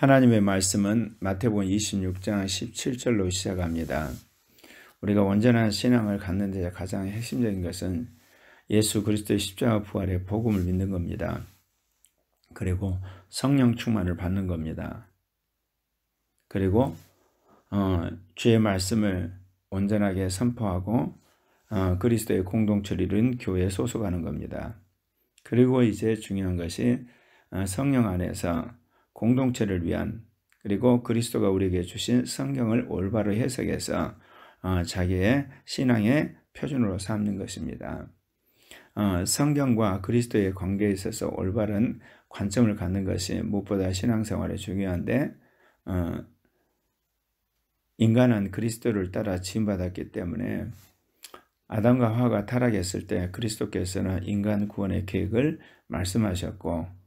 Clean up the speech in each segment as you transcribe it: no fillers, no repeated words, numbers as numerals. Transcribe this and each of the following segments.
하나님의 말씀은 마태복음 26장 17절로 시작합니다. 우리가 온전한 신앙을 갖는 데 가장 핵심적인 것은 예수 그리스도의 십자가 부활의 복음을 믿는 겁니다. 그리고 성령 충만을 받는 겁니다. 그리고 주의 말씀을 온전하게 선포하고 그리스도의 공동체를 이룬 교회에 소속하는 겁니다. 그리고 이제 중요한 것이 성령 안에서 공동체를 위한, 그리고 그리스도가 우리에게 주신 성경을 올바로 해석해서 자기의 신앙의 표준으로 삼는 것입니다. 성경과 그리스도의 관계에 있어서 올바른 관점을 갖는 것이 무엇보다 신앙생활에 중요한데, 인간은 그리스도를 따라 지음받았기 때문에 아담과 하와가 타락했을 때 그리스도께서는 인간 구원의 계획을 말씀하셨고,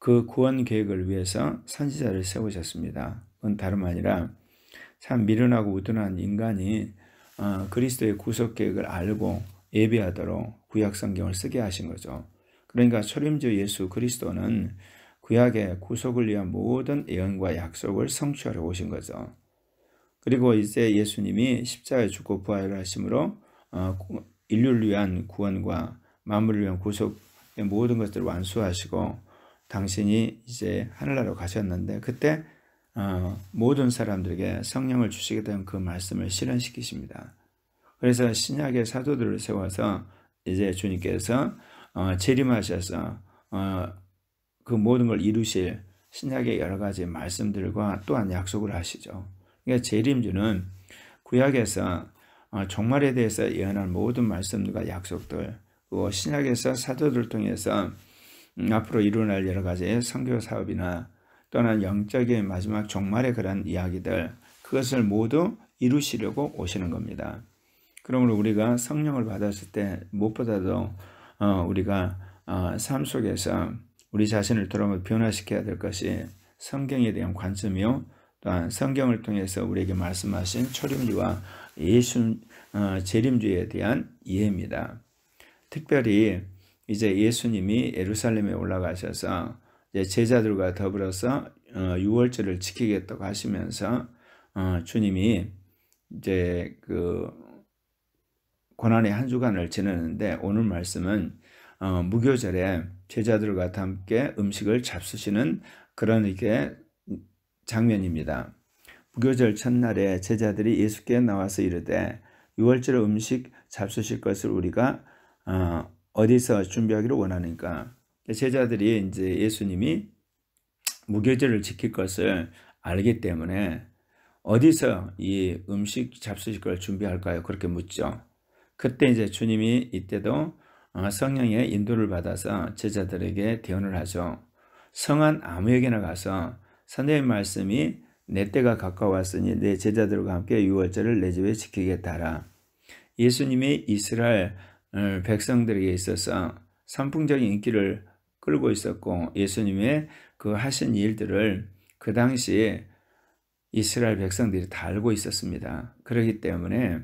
그 구원 계획을 위해서 선지자를 세우셨습니다. 그건 다름 아니라 참 미련하고 우둔한 인간이 그리스도의 구속 계획을 알고 예비하도록 구약 성경을 쓰게 하신 거죠. 그러니까 초림주 예수 그리스도는 구약의 구속을 위한 모든 예언과 약속을 성취하러 오신 거죠. 그리고 이제 예수님이 십자가에 죽고 부활하심으로 인류를 위한 구원과 만물을 위한 구속의 모든 것들을 완수하시고 당신이 이제 하늘나라로 가셨는데, 그때 모든 사람들에게 성령을 주시게 된 그 말씀을 실현시키십니다. 그래서 신약의 사도들을 세워서 이제 주님께서 재림하셔서 그 모든 걸 이루실 신약의 여러 가지 말씀들과 또한 약속을 하시죠. 그러니까 재림주는 구약에서 종말에 대해서 예언한 모든 말씀들과 약속들, 그리고 신약에서 사도들을 통해서 앞으로 일어날 여러 가지 선교 사업이나 또는 영적인 마지막 종말의 그런 이야기들, 그것을 모두 이루시려고 오시는 겁니다. 그러므로 우리가 성령을 받았을 때 무엇보다도 우리가 삶 속에서 우리 자신을 돌아보며 변화시켜야 될 것이 성경에 대한 관점이요, 또한 성경을 통해서 우리에게 말씀하신 초림주와 재림주에 대한 이해입니다. 특별히 이제 예수님이 예루살렘에 올라가셔서 이제 제자들과 더불어서 유월절을 지키겠다고 하시면서 주님이 이제 그 고난의 한 주간을 지내는데, 오늘 말씀은 무교절에 제자들과 함께 음식을 잡수시는 그런 이렇게 장면입니다. 무교절 첫날에 제자들이 예수께 나와서 이르되 유월절 음식 잡수실 것을 우리가 어디서 준비하기를 원하니까, 제자들이 이제 예수님이 무교절을 지킬 것을 알기 때문에 어디서 이 음식 잡수실 걸 준비할까요? 그렇게 묻죠. 그때 이제 주님이 이때도 성령의 인도를 받아서 제자들에게 대언을 하죠. 성한 아무에게나 가서 선생님 말씀이 내 때가 가까웠으니 내 제자들과 함께 유월절을 내 집에 지키겠다 하라. 예수님이 이스라엘 백성들에게 있어서 선풍적인 인기를 끌고 있었고, 예수님의 그 하신 일들을 그 당시에 이스라엘 백성들이 다 알고 있었습니다. 그렇기 때문에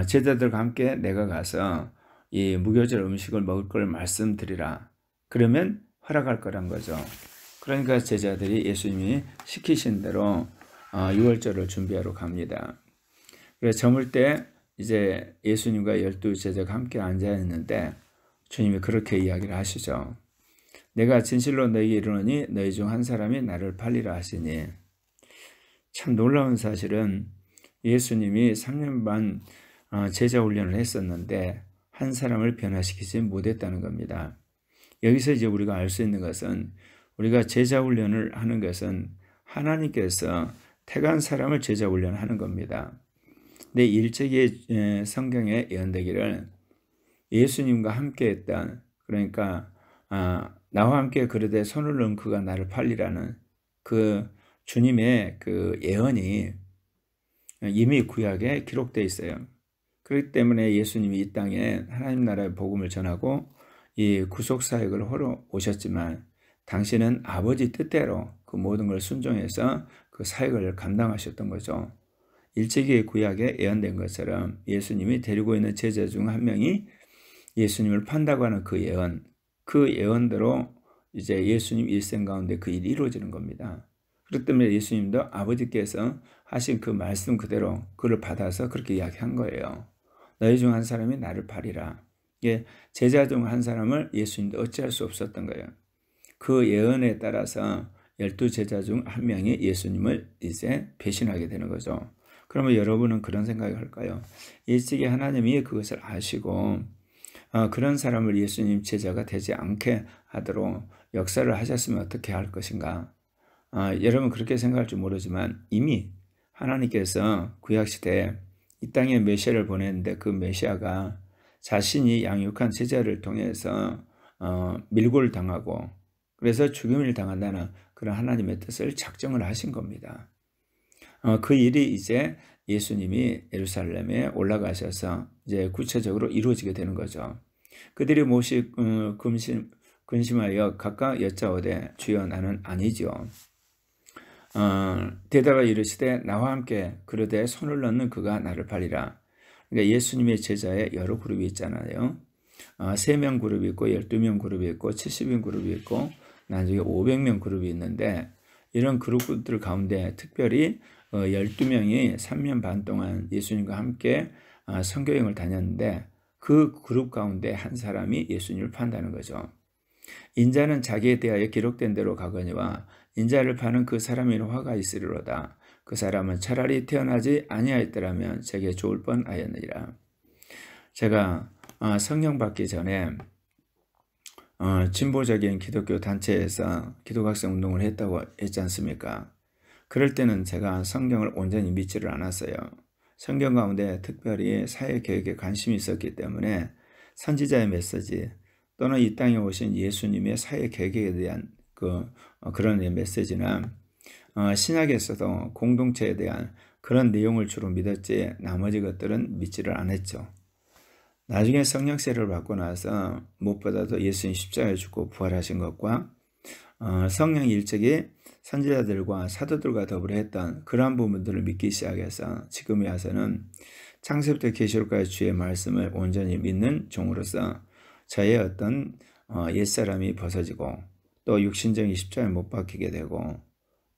제자들과 함께 내가 가서 이 무교절 음식을 먹을 걸 말씀드리라. 그러면 허락할 거란 거죠. 그러니까 제자들이 예수님이 시키신 대로 유월절을 준비하러 갑니다. 그래서 저물 때 이제 예수님과 12 제자가 함께 앉아 있는데 주님이 그렇게 이야기를 하시죠. 내가 진실로 너희에게 이르노니 너희 중 한 사람이 나를 팔리라 하시니, 참 놀라운 사실은 예수님이 3년 반 제자 훈련을 했었는데 한 사람을 변화시키지 못했다는 겁니다. 여기서 이제 우리가 알 수 있는 것은, 우리가 제자 훈련을 하는 것은 하나님께서 택한 사람을 제자 훈련하는 겁니다. 내 일제기의 성경에 예언되기를 예수님과 함께 했던, 그러니까 나와 함께 그르되 손을 넣은 그가 나를 팔리라는 그 주님의 그 예언이 이미 구약에 기록되어 있어요. 그렇기 때문에 예수님이 이 땅에 하나님 나라의 복음을 전하고 이 구속 사역을 하러 오셨지만, 당신은 아버지 뜻대로 그 모든 걸 순종해서 그 사역을 감당하셨던 거죠. 일제기의 구약에 예언된 것처럼 예수님이 데리고 있는 제자 중 한 명이 예수님을 판다고 하는 그 예언, 그 예언대로 이제 예수님 일생 가운데 그 일이 이루어지는 겁니다. 그렇기 때문에 예수님도 아버지께서 하신 그 말씀 그대로 그를 받아서 그렇게 이야기한 거예요. 너희 중 한 사람이 나를 팔이라. 이게 제자 중 한 사람을 예수님도 어찌할 수 없었던 거예요. 그 예언에 따라서 12제자 중 한 명이 예수님을 이제 배신하게 되는 거죠. 그러면 여러분은 그런 생각을 할까요? 일찍이 하나님이 그것을 아시고 그런 사람을 예수님 제자가 되지 않게 하도록 역사를 하셨으면 어떻게 할 것인가? 여러분 그렇게 생각할 줄 모르지만 이미 하나님께서 구약시대에 이 땅에 메시아를 보냈는데 그 메시아가 자신이 양육한 제자를 통해서 밀고를 당하고 그래서 죽임을 당한다는 그런 하나님의 뜻을 작정을 하신 겁니다. 그 일이 이제 예수님이 예루살렘에 올라가셔서 이제 구체적으로 이루어지게 되는 거죠. 그들이 몹시 근심하여 각각 여짜오되 주여 나는 아니죠. 대답하여 이르시되 나와 함께 그러되 손을 넣는 그가 나를 팔리라. 그러니까 예수님의 제자에 여러 그룹이 있잖아요. 3명 그룹이 있고 12명 그룹이 있고 70인 그룹이 있고 나중에 500명 그룹이 있는데 이런 그룹들 가운데 특별히 12명이 3년 반 동안 예수님과 함께 선교여행을 다녔는데 그 그룹 가운데 한 사람이 예수님을 판다는 거죠. 인자는 자기에 대하여 기록된 대로 가거니와 인자를 파는 그 사람에는 화가 있으리로다. 그 사람은 차라리 태어나지 아니하였더라면 제게 좋을 뻔하였느니라. 제가 성령 받기 전에 진보적인 기독교 단체에서 기독학생 운동을 했다고 했지 않습니까? 그럴 때는 제가 성경을 온전히 믿지를 않았어요. 성경 가운데 특별히 사회개혁에 관심이 있었기 때문에 선지자의 메시지 또는 이 땅에 오신 예수님의 사회개혁에 대한 그런 메시지나 신약에서도 공동체에 대한 그런 내용을 주로 믿었지 나머지 것들은 믿지를 않았죠. 나중에 성령세를 받고 나서 무엇보다도 예수님 십자가에 죽고 부활하신 것과 성령 일찍이 선지자들과 사도들과 더불어 했던 그러한 부분들을 믿기 시작해서 지금에 와서는 창세부터 계시록까지 주의 말씀을 온전히 믿는 종으로서 저의 어떤 옛사람이 벗어지고 또 육신적인 십자가에 못 박히게 되고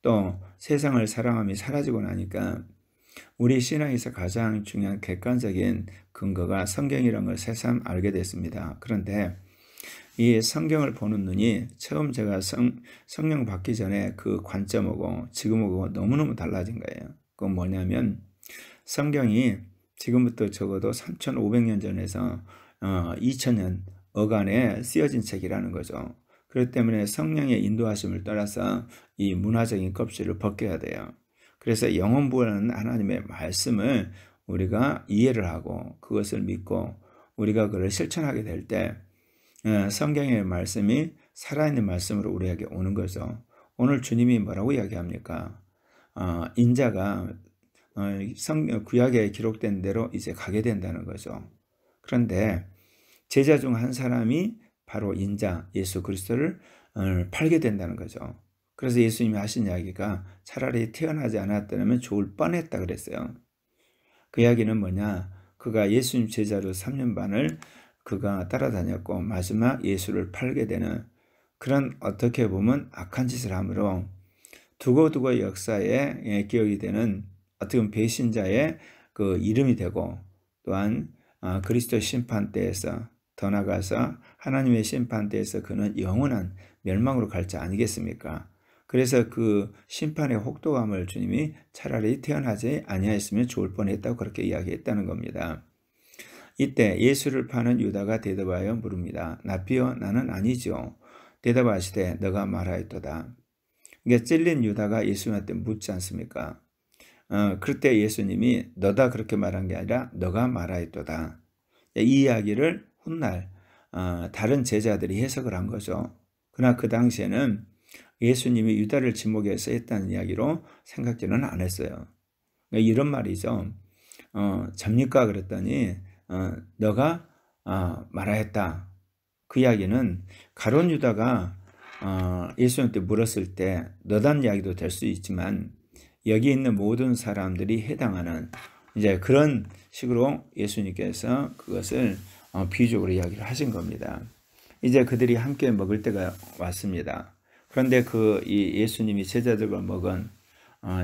또 세상을 사랑함이 사라지고 나니까 우리 신앙에서 가장 중요한 객관적인 근거가 성경이라는 걸 새삼 알게 됐습니다. 그런데 이 성경을 보는 눈이 처음 제가 성령 받기 전에 그 관점하고 지금하고 너무너무 달라진 거예요. 그건 뭐냐면 성경이 지금부터 적어도 3,500년 전에서 2,000년 어간에 쓰여진 책이라는 거죠. 그렇기 때문에 성령의 인도하심을 따라서 이 문화적인 껍질을 벗겨야 돼요. 그래서 영원부활하는 하나님의 말씀을 우리가 이해를 하고 그것을 믿고 우리가 그걸 실천하게 될 때 성경의 말씀이 살아있는 말씀으로 우리에게 오는 거죠. 오늘 주님이 뭐라고 이야기합니까? 인자가 구약에 기록된 대로 이제 가게 된다는 거죠. 그런데 제자 중 한 사람이 바로 인자 예수 그리스도를 팔게 된다는 거죠. 그래서 예수님이 하신 이야기가 차라리 태어나지 않았다면 좋을 뻔했다 그랬어요. 그 이야기는 뭐냐? 그가 예수님 제자로 3년 반을 그가 따라다녔고 마지막 예수를 팔게 되는 그런 어떻게 보면 악한 짓을 함으로 두고두고 역사에 기억이 되는 어떻게 보면 배신자의 그 이름이 되고 또한 그리스도 심판대에서 더 나아가서 하나님의 심판대에서 그는 영원한 멸망으로 갈 자 아니겠습니까? 그래서 그 심판의 혹독함을 주님이 차라리 태어나지 아니하였으면 좋을 뻔했다고 그렇게 이야기했다는 겁니다. 이때 예수를 파는 유다가 대답하여 물읍니다. 나피여 나는 아니죠. 대답하시되 너가 말하였도다. 그러니까 찔린 유다가 예수님한테 묻지 않습니까? 그때 예수님이 너다 그렇게 말한 게 아니라 너가 말하였도다. 이 이야기를 훗날 다른 제자들이 해석을 한 거죠. 그러나 그 당시에는 예수님이 유다를 지목해서 했다는 이야기로 생각지는 않았어요. 이런 말이죠. 접니까? 그랬더니 너가 말하였다. 그 이야기는 가룟 유다가 예수님한테 물었을 때 너단 이야기도 될 수 있지만 여기 있는 모든 사람들이 해당하는 이제 그런 식으로 예수님께서 그것을 비유적으로 이야기를 하신 겁니다. 이제 그들이 함께 먹을 때가 왔습니다. 그런데 이 예수님이 제자들과 먹은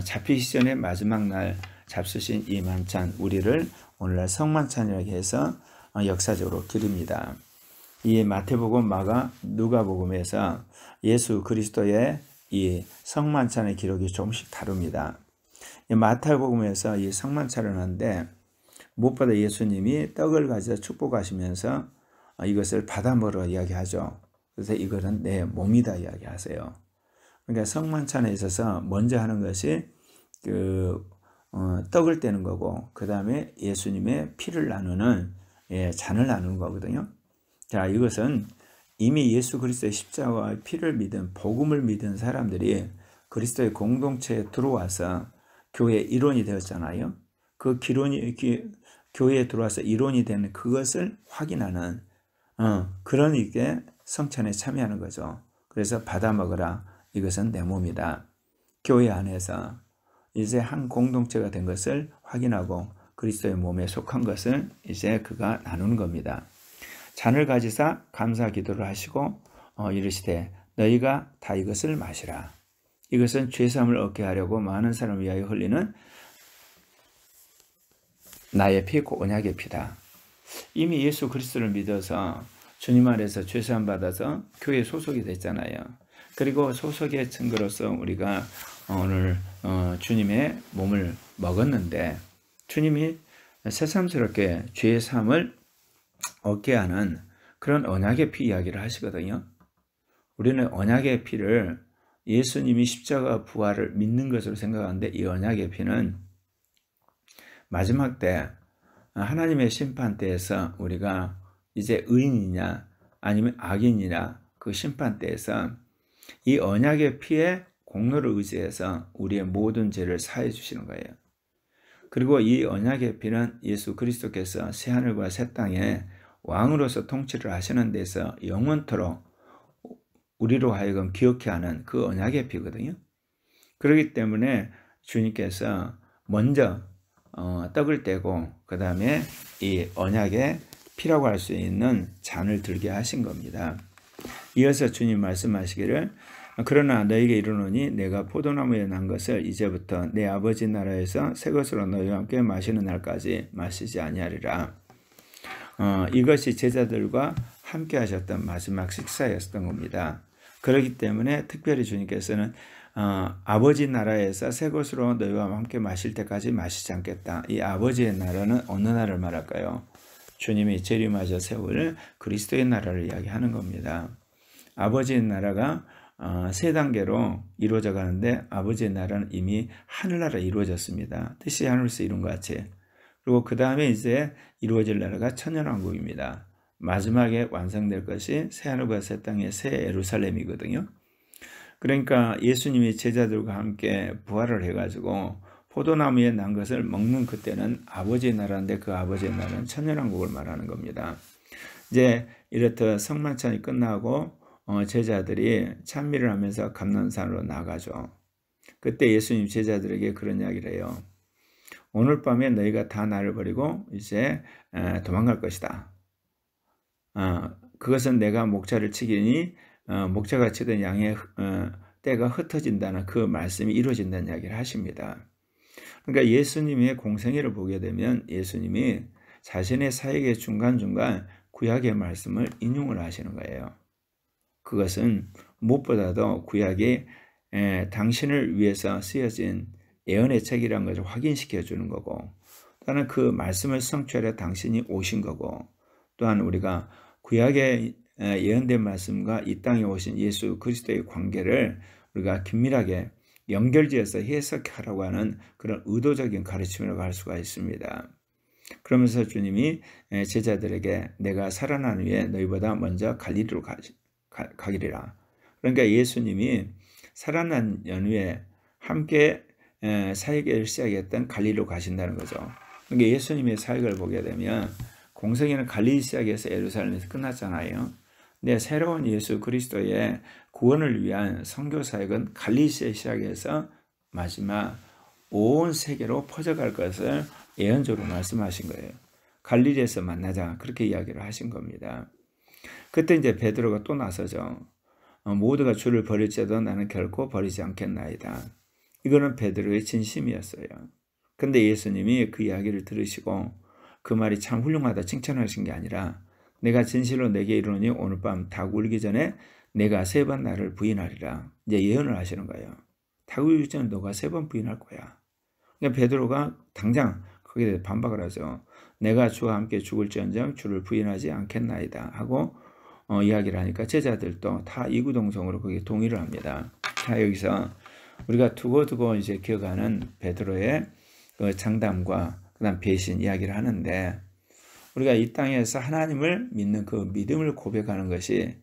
잡히기 전에 마지막 날 잡수신 이 만찬, 우리를 오늘날 성만찬이라고 해서 역사적으로 기립니다. 이 마태복음, 마가, 누가복음에서 예수 그리스도의 이 성만찬의 기록이 조금씩 다릅니다. 마태복음에서 이 성만찬을 하는데 무엇보다 예수님이 떡을 가지고 축복하시면서 이것을 받아 먹으라 이야기하죠. 그래서 이거는 내 몸이다 이야기하세요. 그러니까 성만찬에 있어서 먼저 하는 것이 떡을 떼는 거고, 그 다음에 예수님의 피를 나누는 잔을 나누는 거거든요. 자, 이것은 이미 예수 그리스도의 십자가와 피를 믿은, 복음을 믿은 사람들이 그리스도의 공동체에 들어와서 교회의 일원이 되었잖아요. 그 교회에 들어와서 일원이 되는 그것을 확인하는 그런 이게 성찬에 참여하는 거죠. 그래서 받아 먹으라, 이것은 내 몸이다. 교회 안에서 이제 한 공동체가 된 것을 확인하고 그리스도의 몸에 속한 것을 이제 그가 나누는 겁니다. 잔을 가지사 감사 기도를 하시고 이르시되 너희가 다 이것을 마시라. 이것은 죄사함을 얻게 하려고 많은 사람을 위하여 흘리는 나의 피, 곧 언약의 피다. 이미 예수 그리스도를 믿어서 주님 안에서 죄사함 받아서 교회에 소속이 됐잖아요. 그리고 소속의 증거로서 우리가 오늘 주님의 몸을 먹었는데, 주님이 새삼스럽게 죄의 사함을 얻게 하는 그런 언약의 피 이야기를 하시거든요. 우리는 언약의 피를 예수님이 십자가 부활을 믿는 것으로 생각하는데, 이 언약의 피는 마지막 때 하나님의 심판대에서 우리가 이제 의인이냐 아니면 악인이냐 그 심판대에서 이 언약의 피의 공로를 의지해서 우리의 모든 죄를 사해 주시는 거예요. 그리고 이 언약의 피는 예수 그리스도께서 새하늘과 새 땅에 왕으로서 통치를 하시는 데서 영원토록 우리로 하여금 기억해 하는 그 언약의 피거든요. 그렇기 때문에 주님께서 먼저 떡을 떼고 그 다음에 이 언약의 피라고 할 수 있는 잔을 들게 하신 겁니다. 이어서 주님 말씀하시기를 그러나 너희에게 이르노니 내가 포도나무에 난 것을 이제부터 내 아버지 나라에서 새 것으로 너희와 함께 마시는 날까지 마시지 아니하리라. 이것이 제자들과 함께 하셨던 마지막 식사였던 겁니다. 그렇기 때문에 특별히 주님께서는 아버지 나라에서 새 것으로 너희와 함께 마실 때까지 마시지 않겠다. 이 아버지의 나라는 어느 나라를 말할까요? 주님이 재림하셔 세울 그리스도의 나라를 이야기하는 겁니다. 아버지의 나라가 세 단계로 이루어져 가는데, 아버지의 나라는 이미 하늘나라 이루어졌습니다. 뜻이 하늘에서 이룬 것 같이. 그리고 그 다음에 이제 이루어질 나라가 천년왕국입니다. 마지막에 완성될 것이 새하늘과 새 땅의 새 예루살렘이거든요. 그러니까 예수님이 제자들과 함께 부활을 해가지고 포도나무에 난 것을 먹는 그때는 아버지의 나라인데, 그 아버지의 나라는 천년왕국을 말하는 겁니다. 이제 이렇듯 성만찬이 끝나고 제자들이 찬미를 하면서 감난산으로 나가죠. 그때 예수님 제자들에게 그런 이야기를 해요. 오늘 밤에 너희가 다 나를 버리고 이제 도망갈 것이다. 그것은 내가 목자를 치기니 목자가 치던 양의 때가 흩어진다는 그 말씀이 이루어진다는 이야기를 하십니다. 그러니까 예수님의 공생애를 보게 되면 예수님이 자신의 사역의 중간중간 구약의 말씀을 인용을 하시는 거예요. 그것은 무엇보다도 구약이 당신을 위해서 쓰여진 예언의 책이라는 것을 확인시켜 주는 거고, 또한 그 말씀을 성취하려 당신이 오신 거고, 또한 우리가 구약의 예언된 말씀과 이 땅에 오신 예수 그리스도의 관계를 우리가 긴밀하게 연결지어서 해석하라고 하는 그런 의도적인 가르침이라고 할 수가 있습니다. 그러면서 주님이 제자들에게 내가 살아난 후에 너희보다 먼저 갈릴리로 가기리라. 그러니까 예수님이 살아난 연후에 함께 사역을 시작했던 갈릴리로 가신다는 거죠. 그러니까 예수님의 사역을 보게 되면 공생애는 갈릴리 시작해서 예루살렘에서 끝났잖아요. 근데 새로운 예수 그리스도의 구원을 위한 선교 사역은 갈릴리에 시작해서 마지막 온 세계로 퍼져갈 것을 예언적으로 말씀하신 거예요. 갈릴리에서 만나자, 그렇게 이야기를 하신 겁니다. 그때 이제 베드로가 또 나서죠. 모두가 주를 버릴지라도 나는 결코 버리지 않겠나이다. 이거는 베드로의 진심이었어요. 근데 예수님이 그 이야기를 들으시고 그 말이 참 훌륭하다 칭찬하신 게 아니라 내가 진실로 내게 이르노니 오늘 밤 닭 울기 전에 내가 3번 나를 부인하리라. 이제 예언을 하시는 거예요. 닭 울기 전에 너가 3번 부인할 거야. 그러니까 베드로가 당장 거기에 반박을 하죠. 내가 주와 함께 죽을지언정 주를 부인하지 않겠나이다 하고 이야기를 하니까 제자들도 다 이구동성으로 거기에 동의를 합니다. 자, 여기서 우리가 두고두고 이제 기억하는 베드로의 그 장담과 그다음 배신 이야기를 하는데, 우리가 이 땅에서 하나님을 믿는 그 믿음을 고백하는 것이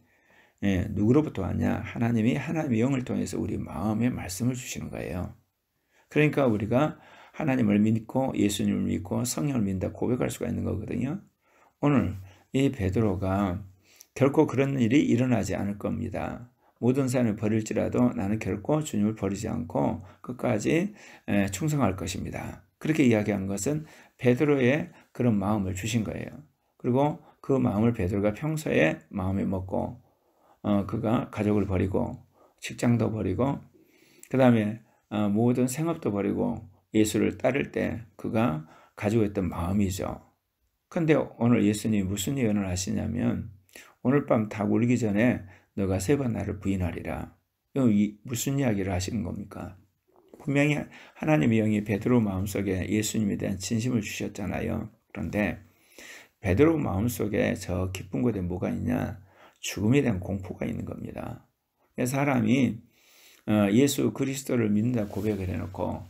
누구로부터 왔냐? 하나님이 하나님의 영을 통해서 우리 마음에 말씀을 주시는 거예요. 그러니까 우리가 하나님을 믿고 예수님을 믿고 성령을 믿는다 고백할 수가 있는 거거든요. 오늘 이 베드로가 결코 그런 일이 일어나지 않을 겁니다. 모든 사람을 버릴지라도 나는 결코 주님을 버리지 않고 끝까지 충성할 것입니다. 그렇게 이야기한 것은 베드로의 그런 마음을 주신 거예요. 그리고 그 마음을 베드로가 평소에 마음에 먹고 그가 가족을 버리고 직장도 버리고 그 다음에 모든 생업도 버리고 예수를 따를 때 그가 가지고 있던 마음이죠. 근데 오늘 예수님이 무슨 예언을 하시냐면 오늘 밤 닭 울기 전에 너가 3번 나를 부인하리라. 무슨 이야기를 하시는 겁니까? 분명히 하나님의 영이 베드로 마음속에 예수님에 대한 진심을 주셨잖아요. 그런데 베드로 마음속에 저 깊은 곳에 뭐가 있냐? 죽음에 대한 공포가 있는 겁니다. 사람이 예수 그리스도를 믿는다 고백을 해놓고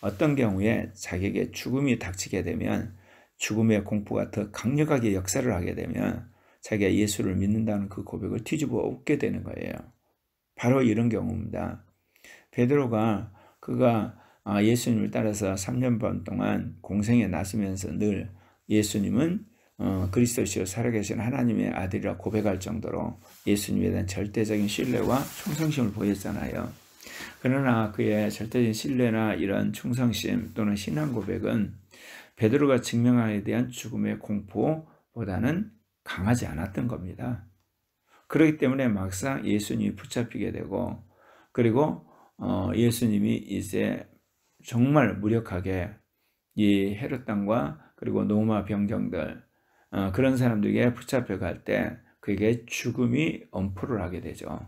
어떤 경우에 자기에게 죽음이 닥치게 되면 죽음의 공포가 더 강력하게 역사를 하게 되면 자기가 예수를 믿는다는 그 고백을 뒤집어 엎게 되는 거예요. 바로 이런 경우입니다. 베드로가 그가 예수님을 따라서 3년 반 동안 공생에 나서면서 늘 예수님은 그리스도시요 살아계신 하나님의 아들이라 고백할 정도로 예수님에 대한 절대적인 신뢰와 충성심을 보였잖아요. 그러나 그의 절대적인 신뢰나 이런 충성심 또는 신앙 고백은 베드로가 증명함에 대한 죽음의 공포보다는 강하지 않았던 겁니다. 그렇기 때문에 막상 예수님이 붙잡히게 되고 그리고 예수님이 이제 정말 무력하게 이 헤롯 당과 그리고 로마 병정들 그런 사람들에게 붙잡혀 갈 때 그에게 죽음이 엄포를 하게 되죠.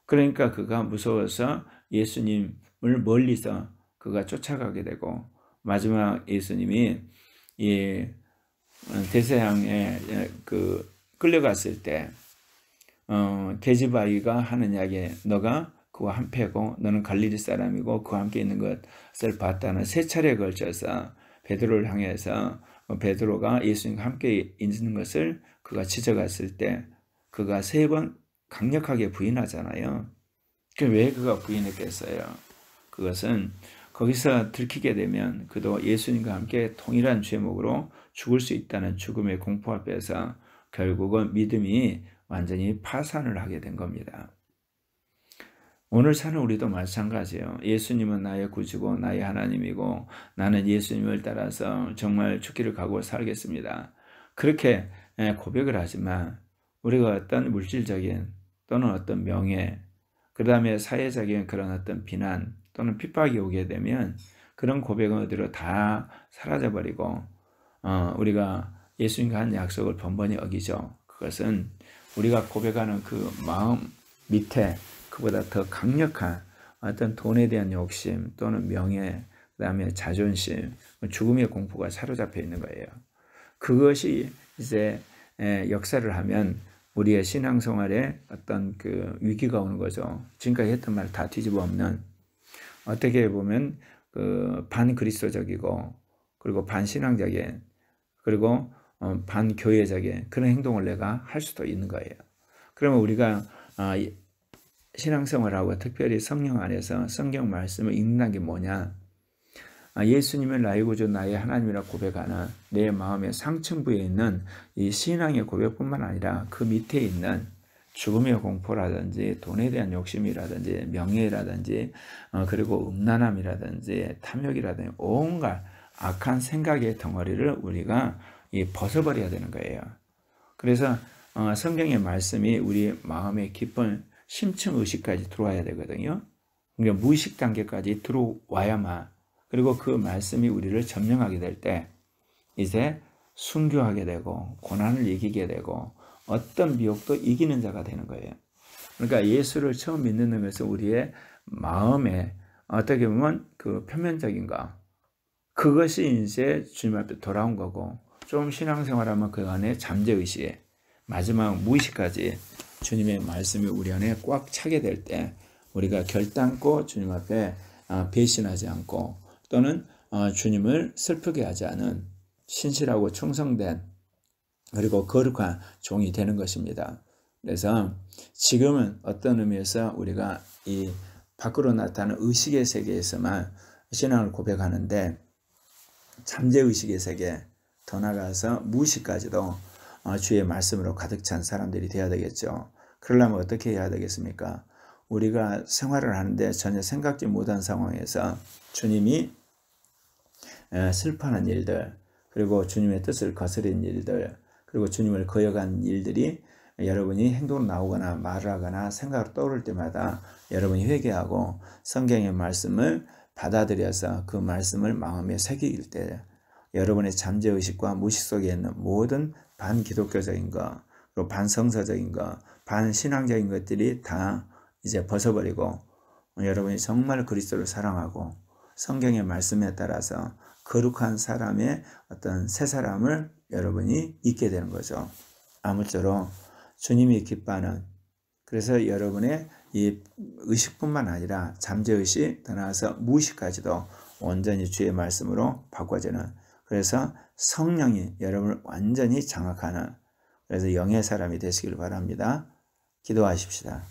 그러니까 그가 무서워서 예수님을 멀리서 그가 쫓아가게 되고 마지막 예수님이 이 대서양에 끌려갔을 때 게즈바위가 하는 이야기 너가 그와 한패고 너는 갈릴리 사람이고 그와 함께 있는 것을 봤다는 3차례에 걸쳐서 베드로를 향해서 베드로가 예수님과 함께 있는 것을 그가 지적했을 때 그가 3번 강력하게 부인하잖아요. 왜 그가 부인했겠어요? 그것은 거기서 들키게 되면 그도 예수님과 함께 동일한 죄목으로 죽을 수 있다는 죽음의 공포 앞에서 결국은 믿음이 완전히 파산을 하게 된 겁니다. 오늘 사는 우리도 마찬가지예요. 예수님은 나의 구주고 나의 하나님이고 나는 예수님을 따라서 정말 죽기를 각오하고 살겠습니다. 그렇게 고백을 하지만 우리가 어떤 물질적인 또는 어떤 명예 그 다음에 사회적인 그런 어떤 비난 또는 핍박이 오게 되면 그런 고백은 어디로 다 사라져버리고 우리가 예수님과 한 약속을 번번이 어기죠. 그것은 우리가 고백하는 그 마음 밑에 그보다 더 강력한 어떤 돈에 대한 욕심 또는 명예 그 다음에 자존심 죽음의 공포가 사로잡혀 있는 거예요. 그것이 이제 역사를 하면 우리의 신앙생활에 어떤 그 위기가 오는 거죠. 지금까지 했던 말 다 뒤집어 엎는 어떻게 보면 그 반그리스도적이고 그리고 반신앙적인 그리고 반교회적인 그런 행동을 내가 할 수도 있는 거예요. 그러면 우리가 신앙생활하고 특별히 성령 안에서 성경 말씀을 읽는다는 게 뭐냐? 예수님은 나의 구주 나의 하나님이라 고백하는 내 마음의 상층부에 있는 이 신앙의 고백뿐만 아니라 그 밑에 있는 죽음의 공포라든지 돈에 대한 욕심이라든지 명예라든지 그리고 음란함이라든지 탐욕이라든지 온갖 악한 생각의 덩어리를 우리가 벗어버려야 되는 거예요. 그래서 성경의 말씀이 우리 마음에 깊은 심층 의식까지 들어와야 되거든요. 그러니까 무의식 단계까지 들어와야만, 그리고 그 말씀이 우리를 점령하게 될 때 이제 순교하게 되고 고난을 이기게 되고 어떤 미혹도 이기는 자가 되는 거예요. 그러니까 예수를 처음 믿는 것은 우리의 마음에 어떻게 보면 그 표면적인 거, 그것이 이제 주님 앞에 돌아온 거고, 좀 신앙생활하면 그 안에 잠재의식, 마지막 무의식까지 주님의 말씀이 우리 안에 꽉 차게 될 때 우리가 결단코 주님 앞에 배신하지 않고, 또는 주님을 슬프게 하지 않은 신실하고 충성된, 그리고 거룩한 종이 되는 것입니다. 그래서 지금은 어떤 의미에서 우리가 이 밖으로 나타나는 의식의 세계에서만 신앙을 고백하는데, 잠재의식의 세계, 더 나아가서 무의식까지도 주의 말씀으로 가득 찬 사람들이 되어야 되겠죠. 그러려면 어떻게 해야 되겠습니까? 우리가 생활을 하는데 전혀 생각지 못한 상황에서 주님이 슬퍼하는 일들, 그리고 주님의 뜻을 거스린 일들, 그리고 주님을 거역한 일들이 여러분이 행동으로 나오거나 말을 하거나 생각으로 떠오를 때마다 여러분이 회개하고 성경의 말씀을 받아들여서 그 말씀을 마음에 새길 때 여러분의 잠재의식과 무의식 속에 있는 모든 반기독교적인 것, 그리고 반성서적인 것, 반신앙적인 것들이 다 이제 벗어버리고 여러분이 정말 그리스도를 사랑하고 성경의 말씀에 따라서 거룩한 사람의 어떤 새 사람을 여러분이 잊게 되는 거죠. 아무쪼록 주님이 기뻐하는, 그래서 여러분의 이 의식뿐만 아니라 잠재의식, 더 나아가서 무의식까지도 온전히 주의 말씀으로 바꿔지는, 그래서 성령이 여러분을 완전히 장악하는, 그래서 영의 사람이 되시길 바랍니다. 기도하십시다.